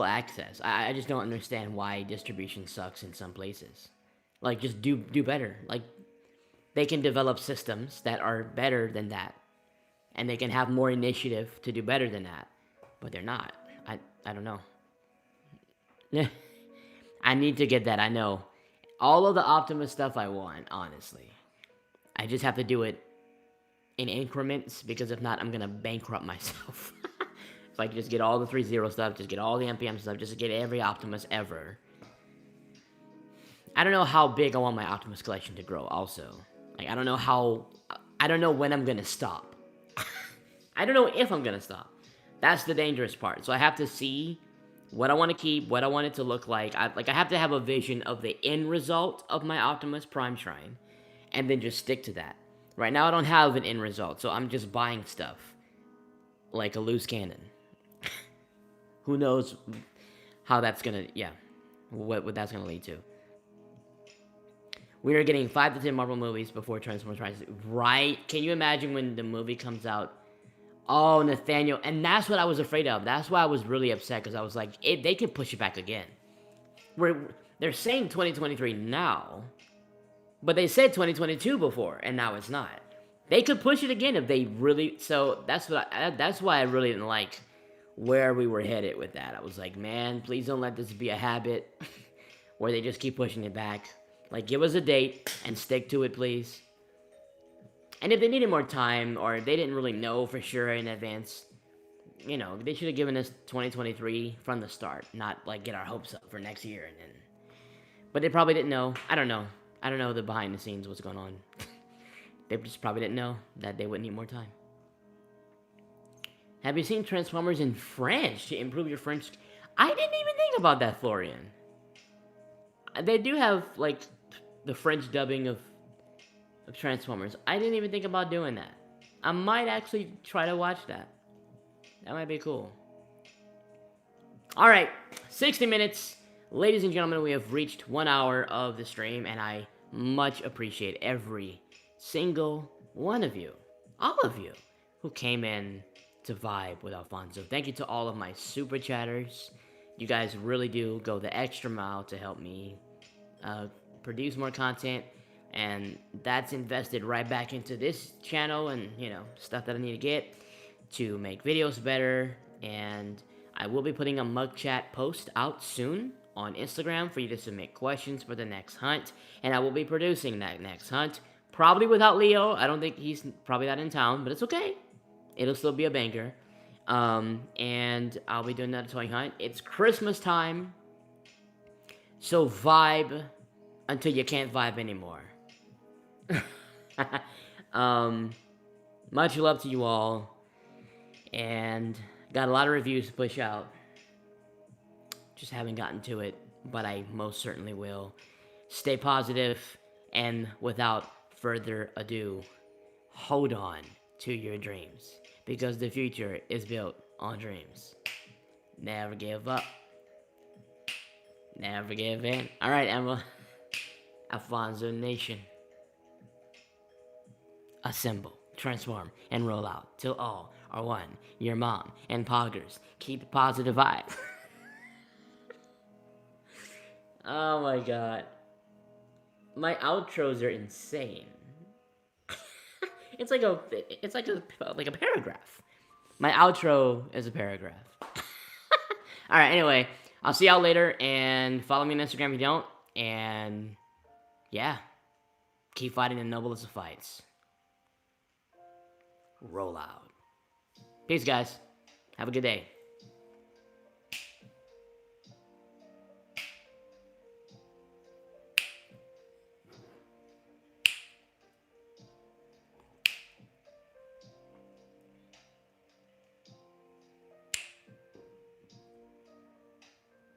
access. I just don't understand why distribution sucks in some places. Like, just do better. Like, they can develop systems that are better than that. And they can have more initiative to do better than that. But they're not. I don't know. I need to get that, I know. All of the Optimus stuff I want, honestly. I just have to do it in increments, because if not, I'm gonna bankrupt myself. If I could just get all the 3-0 stuff, just get all the NPM stuff, just to get every Optimus ever. I don't know how big I want my Optimus collection to grow, also. Like, I don't know when I'm gonna stop. I don't know if I'm gonna stop. That's the dangerous part. So I have to see what I want to keep, what I want it to look like. I have to have a vision of the end result of my Optimus Prime Shrine, and then just stick to that. Right now I don't have an end result, so I'm just buying stuff like a loose cannon. Who knows how that's gonna, what that's gonna lead to. We are getting 5 to 10 Marvel movies before Transformers Rise. Right? Can you imagine when the movie comes out? Oh, Nathaniel. And that's what I was afraid of. That's why I was really upset, because I was like, they could push it back again. They're saying 2023 now, but they said 2022 before, and now it's not. They could push it again if they really... So that's why I really didn't like where we were headed with that. I was like, man, please don't let this be a habit where they just keep pushing it back. Like, give us a date and stick to it, please. And if they needed more time, or they didn't really know for sure in advance, you know, they should have given us 2023 from the start, not like get our hopes up for next year and then. But they probably didn't know. I don't know. I don't know the behind the scenes what's going on. They just probably didn't know that they would need more time. Have you seen Transformers in French to improve your French? I didn't even think about that, Florian. They do have like the French dubbing of Transformers. I didn't even think about doing that. I might actually try to watch that. That might be cool. All right, 60 minutes. Ladies and gentlemen, we have reached 1 hour of the stream, and I much appreciate every single one of you, all of you, who came in to vibe with Alfonso. Thank you to all of my super chatters. You guys really do go the extra mile to help me produce more content, and that's invested right back into this channel and, you know, stuff that I need to get to make videos better. And I will be putting a mug chat post out soon on Instagram for you to submit questions for the next hunt, and I will be producing that next hunt, probably without Leo. I don't think he's probably not in town, but it's okay. It'll still be a banger. And I'll be doing that toy hunt. It's Christmas time, so vibe until you can't vibe anymore. Much love to you all, and got a lot of reviews to push out. Just haven't gotten to it, but I most certainly will. Stay positive, and without further ado, hold on to your dreams, because the future is built on dreams. Never give up. Never give in. All right, Emma. Alfonso Nation. Assemble, transform, and roll out till all are one. Your mom and poggers. Keep a positive vibe. Oh my god. My outros are insane. it's like a paragraph. My outro is a paragraph. Alright, anyway, I'll see y'all later, and follow me on Instagram if you don't, and yeah, keep fighting the noblest of fights. Roll out. Peace, guys. Have a good day.